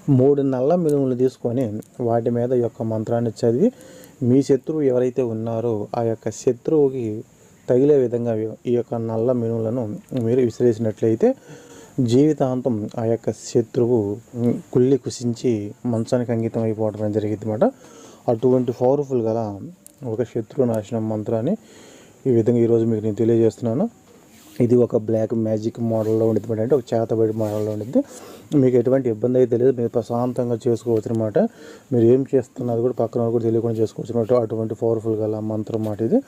3 నల్ల మినుములు తీసుకొని వాటి మీద ఈ యొక్క మంత్రాన్ని చదివి మీ శత్రువు ఎవరైతే ఉన్నారో ఆ యొక్క శత్రువుకి తగిలే విధంగా ఈ యొక్క నల్ల మినుములను మీరు విసిరేసినట్లయితే జీవితాంతం ఆ యొక్క శత్రువు కుళ్ళి కుసించి మంచానికి అంకితం అయిపోవడం జరిగింది అన్నమాట. అటువంటి పవర్ఫుల్ గల ఒక శత్రు నాశనం మంత్రాన్ని ఈ విధంగా ఈరోజు మీకు నేను తెలియజేస్తున్నాను. ఇది ఒక బ్లాక్ మ్యాజిక్ మోడల్లో ఉండిద్ది, అంటే ఒక చేతబడి మోడల్లో ఉండిద్ది. మీకు ఎటువంటి ఇబ్బంది అయితే తెలియదు, మీరు ప్రశాంతంగా చేసుకోవచ్చు అనమాట. మీరు ఏం చేస్తున్నది కూడా పక్కన కూడా తెలియకుండా చేసుకోవచ్చు అనమాట. అటువంటి పవర్ఫుల్ గల మంత్రం మాట ఇది.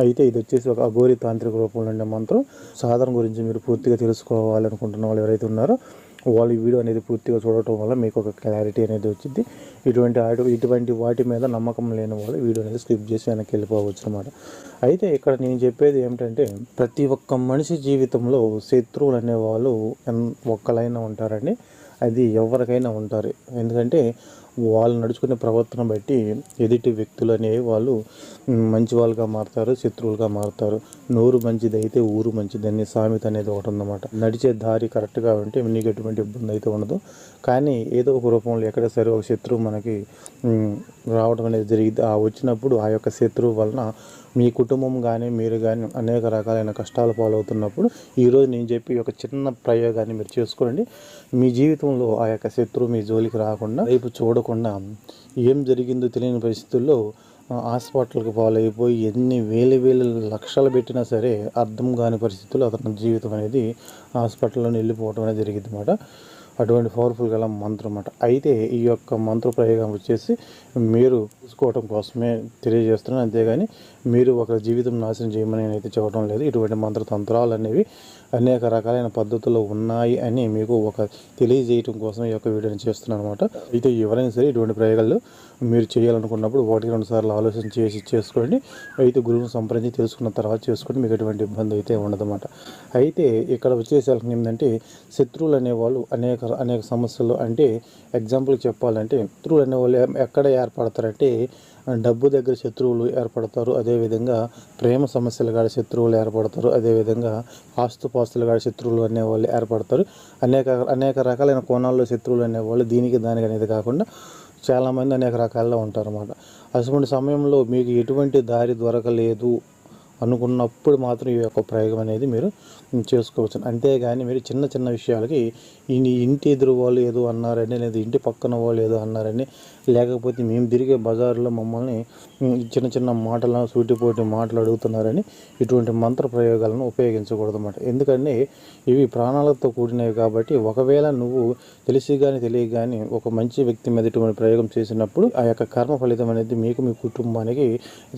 అయితే ఇది వచ్చేసి ఒక అఘోరి తాంత్రిక రూపంలో ఉండే మంత్రం. సాధన గురించి మీరు పూర్తిగా తెలుసుకోవాలనుకుంటున్న వాళ్ళు ఎవరైతే ఉన్నారో వాళ్ళు ఈ వీడియో అనేది పూర్తిగా చూడటం వల్ల మీకు ఒక క్లారిటీ అనేది వచ్చింది. ఇటువంటి వాటి మీద నమ్మకం లేని వాళ్ళు వీడియో అనేది స్కిప్ చేసి వెనక్కి వెళ్ళిపోవచ్చు అనమాట. అయితే ఇక్కడ నేను చెప్పేది ఏమిటంటే, ప్రతి ఒక్క మనిషి జీవితంలో శత్రువులు అనేవాళ్ళు ఒక్కలైనా ఉంటారండి. అది ఎవరికైనా ఉంటారు. ఎందుకంటే వాళ్ళు నడుచుకునే ప్రవర్తన బట్టి ఎదుటి వ్యక్తులు అనేవి వాళ్ళు మంచి వాళ్ళుగా మారుతారు, శత్రువులుగా మారుతారు. నోరు మంచిది అయితే ఊరు మంచిది అనే సామెత అనేది ఒకటి ఉందన్నమాట. నడిచే దారి కరెక్ట్గా ఉంటే నీకు ఎటువంటి ఇబ్బంది అయితే ఉండదు. కానీ ఏదో ఒక రూపంలో ఎక్కడ సరే ఒక శత్రువు మనకి రావడం అనేది జరిగింది. వచ్చినప్పుడు ఆ యొక్క శత్రువు వలన మీ కుటుంబం కానీ మీరు కానీ అనేక రకాలైన కష్టాలు పాలవుతున్నప్పుడు ఈరోజు నేను చెప్పి ఒక చిన్న ప్రయోగాన్ని మీరు చేసుకోండి. మీ జీవితంలో ఆ యొక్క శత్రువు మీ జోలికి రాకుండా, రేపు చూడకుండా, ఏం జరిగిందో తెలియని పరిస్థితుల్లో హాస్పిటల్కి పాలైపోయి ఎన్ని వేలు లక్షలు పెట్టినా సరే అర్థం కాని పరిస్థితుల్లో అతని జీవితం అనేది హాస్పిటల్లో వెళ్ళిపోవడం అనేది జరిగింది అన్నమాట. అటువంటి పవర్ఫుల్ గల మంత్రం అన్నమాట. అయితే ఈ యొక్క మంత్ర ప్రయోగం వచ్చేసి మీరు చూసుకోవడం కోసమే తెలియజేస్తున్నాను, అంతేగాని మీరు ఒక జీవితం నాశనం చేయమని నేనైతే చెప్పడం లేదు. ఇటువంటి మంత్రతంత్రాలు అనేవి అనేక రకాలైన పద్ధతులు ఉన్నాయి అని మీకు ఒక తెలియజేయటం కోసం ఈ యొక్క వీడియోని చేస్తున్నాను అనమాట. అయితే ఎవరైనా సరే ఇటువంటి ప్రయోగాలు మీరు చేయాలనుకున్నప్పుడు 1-2 సార్లు ఆలోచన చేసి చేసుకోండి. అయితే గురువుని సంప్రదించి తెలుసుకున్న తర్వాత చేసుకోండి, మీకు ఎటువంటి ఇబ్బంది అయితే ఉండదన్నమాట. అయితే ఇక్కడ వచ్చేసరికి ఏంటంటే, శత్రువులు అనేవాళ్ళు అనేక సమస్యలు, అంటే ఎగ్జాంపుల్ చెప్పాలంటే శత్రువులు అనేవాళ్ళు ఎక్కడ ఏర్పడతారంటే డబ్బు దగ్గర శత్రువులు ఏర్పడతారు, అదేవిధంగా ప్రేమ సమస్యలు కాడ శత్రువులు ఏర్పడతారు, అదేవిధంగా ఆస్తుపాస్తులు కాడ శత్రువులు అనేవాళ్ళు ఏర్పడతారు. అనేక రకాలైన కోణాల్లో శత్రువులు అనేవాళ్ళు దీనికి దానికి అనేది కాకుండా చాలామంది అనేక రకాల్లో ఉంటారు అన్నమాట. అటువంటి సమయంలో మీకు ఎటువంటి దారి దొరకలేదు అనుకున్నప్పుడు మాత్రం ఈ యొక్క ప్రయోగం అనేది మీరు చేసుకోవచ్చు. అంతేగాని మీరు చిన్న చిన్న విషయాలకి ఇంటి ఎదురు వాళ్ళు ఏదో అన్నారని, లేదా ఇంటి పక్కన వాళ్ళు ఏదో అన్నారని, లేకపోతే మేము తిరిగే బజారులో మమ్మల్ని చిన్న మాటలను సూటిపోటి మాటలు అడుగుతున్నారని ఇటువంటి మంత్ర ప్రయోగాలను ఉపయోగించకూడదు అన్నమాట. ఎందుకంటే ఇవి ప్రాణాలతో కూడినవి కాబట్టి ఒకవేళ నువ్వు తెలిసి కానీ తెలియ కానీ ఒక మంచి వ్యక్తి మీద ఇటువంటి ప్రయోగం చేసినప్పుడు ఆ యొక్క కర్మ ఫలితం అనేది మీకు మీ కుటుంబానికి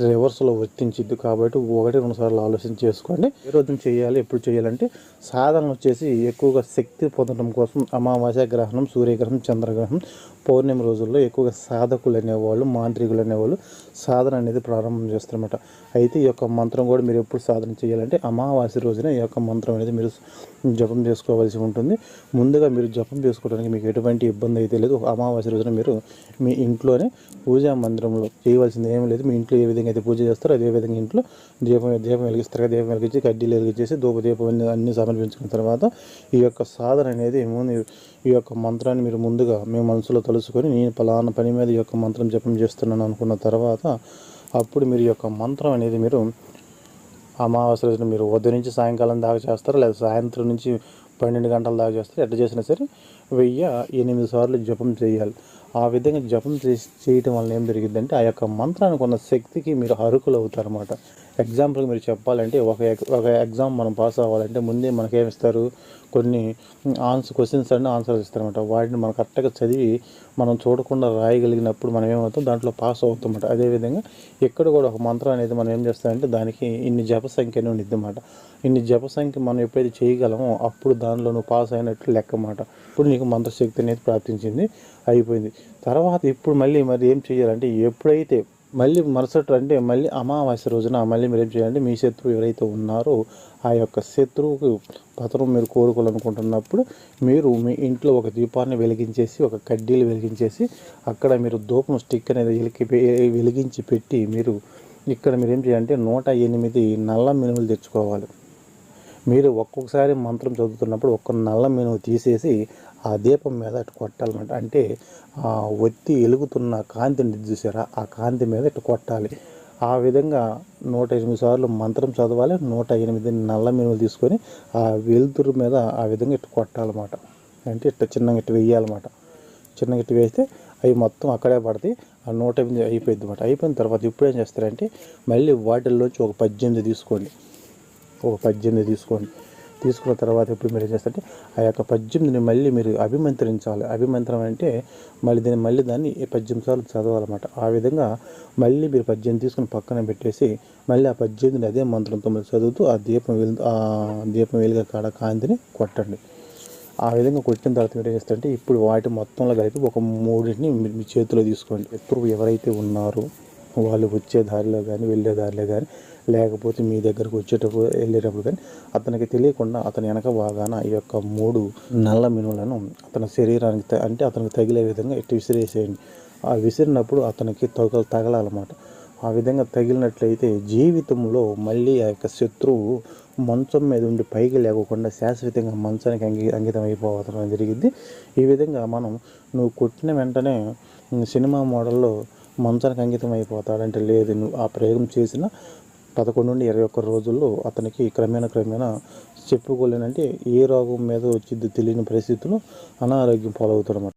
రివర్స్లో వర్తించిద్ది. కాబట్టి 1-2 సార్లు ఆలోచన చేసుకోండి ఏ రోజున చేయాలి, ఎప్పుడు చేయాలంటే. సాధన వచ్చేసి ఎక్కువగా శక్తి పొందడం కోసం అమావాస్య గ్రహణం, సూర్యగ్రహణం, చంద్రగ్రహణం, పౌర్ణమి రోజుల్లో ఎక్కువగా సాధకులు అనేవాళ్ళు, మాంత్రికులు అనేవాళ్ళు సాధన అనేది ప్రారంభం చేస్తారన్నమాట. అయితే ఈ యొక్క మంత్రం కూడా మీరు ఎప్పుడు సాధన చేయాలంటే అమావాస్య రోజున ఈ యొక్క మంత్రం అనేది మీరు జపం చేసుకోవాల్సి ఉంటుంది. ముందుగా మీరు జపం చేసుకోవడానికి మీకు ఎటువంటి ఇబ్బంది అయితే లేదు. అమావాస్య రోజున మీరు మీ ఇంట్లోనే పూజా మందిరంలో చేయవలసింది ఏమీ లేదు. మీ ఇంట్లో ఏ విధంగా అయితే పూజ చేస్తారో అదేవిధంగా ఇంట్లో దీపం వెలిగిస్తారు. దీపం వెలిగించి కడ్డీలు వెలిగించేసి ధూపదీపం అన్నీ సమర్పించుకున్న తర్వాత ఈ యొక్క సాధన అనేది ఈ యొక్క మంత్రాన్ని మీరు ముందుగా మీ మనసులో తలుసుకొని నేను పలానా పని మీద ఈ యొక్క మంత్రం జపం చేస్తున్నాను అనుకున్న తర్వాత అప్పుడు మీరు ఈ యొక్క మంత్రం అనేది మీరు అమావాస్య రోజున మీరు ఉదయం నుంచి సాయంకాలం దాకా చేస్తారు, లేదా సాయంత్రం నుంచి 12 గంటల దాకా చేస్తారు. ఎట్లా చేసినా సరే 1008 సార్లు జపం చేయాలి. ఆ విధంగా జపం చేయటం వల్ల ఏం జరిగిందంటే ఆ యొక్క మంత్రానికి ఉన్న శక్తికి మీరు అర్హులు అవుతారన్నమాట. ఎగ్జాంపుల్గా మీరు చెప్పాలంటే ఒక ఎగ్జామ్ మనం పాస్ అవ్వాలంటే ముందే మనకేమిస్తారు, కొన్ని క్వశ్చన్స్ అండ్ ఆన్సర్స్ ఇస్తారన్నమాట. వాటిని మనం కరెక్ట్గా చదివి మనం చూడకుండా రాయగలిగినప్పుడు మనం ఏమవుతాం, దాంట్లో పాస్ అవుతామన్నమాట. అదేవిధంగా ఇక్కడ కూడా ఒక మంత్రం అనేది మనం ఏం చేస్తామంటే దానికి ఇన్ని జప సంఖ్య అని ఉండిద్ది అన్నమాట. ఇన్ని జప సంఖ్య మనం ఎప్పుడైతే చేయగలమో అప్పుడు దానిలో నువ్వు పాస్ అయినట్లు లెక్క అన్నమాట. ఇప్పుడు నీకు మంత్రశక్తి అనేది ప్రాప్తించింది, అయిపోయింది. తర్వాత ఇప్పుడు మళ్ళీ ఏం చేయాలంటే ఎప్పుడైతే మళ్ళీ మరుసటి అంటే మళ్ళీ అమావాస్య రోజున మళ్ళీ మీరు ఏం చేయాలంటే మీ శత్రువు ఎవరైతే ఉన్నారో ఆ యొక్క శత్రువుకు పతనం మీరు కోరుకోవాలనుకుంటున్నప్పుడు మీరు మీ ఇంట్లో ఒక దీపాన్ని వెలిగించేసి, ఒక కడ్డీలు వెలిగించేసి అక్కడ మీరు ధూపం స్టిక్ అనేది వెలిగించి పెట్టి మీరు ఇక్కడ మీరు ఏం చేయాలంటే 108 నల్ల మినుములు తెచ్చుకోవాలి. మీరు ఒక్కొక్కసారి మంత్రం చదువుతున్నప్పుడు ఒక్క నల్ల మినుము తీసేసి ఆ దీపం మీద ఇటు కొట్టాలన్నమాట. అంటే ఆ ఒత్తి వెలుగుతున్న కాంతిని చూసారా, ఆ కాంతి మీద ఇటు కొట్టాలి. ఆ విధంగా 108 సార్లు మంత్రం చదవాలి. 108 నల్ల మినుములు తీసుకొని ఆ వెలుతురు మీద ఆ విధంగా ఇటు కొట్టాలన్నమాట. అంటే ఇట్లా చిన్నగా ఇటు వేయాలన్నమాట. చిన్నగా ఇటు వేస్తే అవి మొత్తం అక్కడే పడతాయి. ఆ 108 అయిపోయింది అన్నమాట. అయిపోయిన తర్వాత ఇప్పుడు ఏం చేస్తారంటే మళ్ళీ వాటిల్లోంచి ఒక 18 తీసుకోండి. తీసుకున్న తర్వాత ఇప్పుడు మీరు ఏం చేస్తారంటే ఆ యొక్క 18ని మళ్ళీ మీరు అభిమంత్రించాలి. అభిమంత్రం అంటే మళ్ళీ దాన్ని 18 సార్లు చదవాలన్నమాట. ఆ విధంగా మళ్ళీ మీరు 18 తీసుకుని పక్కన పెట్టేసి మళ్ళీ ఆ 18ని అదే మంత్రంతో మళ్ళీ చదువుతూ ఆ దీపం వెలిగే కాడ కాంతిని కొట్టండి. ఆ విధంగా కొట్టిన తర్వాత మీరు ఏం చేస్తారంటే ఇప్పుడు వాటి మొత్తంలో కలిపి ఒక 3ని మీ చేతిలో తీసుకోండి. శత్రువు ఎవరైతే ఉన్నారో వాళ్ళు వచ్చే దారిలో కానీ వెళ్ళే దారిలో కానీ లేకపోతే మీ దగ్గరకు వెళ్ళేటప్పుడు కానీ అతనికి తెలియకుండా అతని వెనక భాగాన ఈ యొక్క 3 నల్ల మినుములను అతని శరీరానికి అంటే అతనికి తగిలే విధంగా ఇటు విసిరేసేయండి. ఆ విసిరినప్పుడు అతనికి తగలాలన్నమాట. ఆ విధంగా తగిలినట్లయితే జీవితంలో మళ్ళీ ఆ యొక్క శత్రువు మంచం మీద ఉండి పైకి లేకుండా శాశ్వతంగా మంచానికి అంకితం అయిపోవడం జరిగింది. ఈ విధంగా నువ్వు కొట్టిన వెంటనే సినిమా మోడల్లో మంచానికి అంకితం అయిపోతాడంటే లేదు. నువ్వు ఆ ప్రయోగం చేసిన 11 నుండి 21 రోజుల్లో అతనికి క్రమేణా చెప్పుకోలేనంటే ఏ రోగం మీద వచ్చిందో తెలియని పరిస్థితుల్లో అనారోగ్యం పాలవుతాడు అన్నమాట.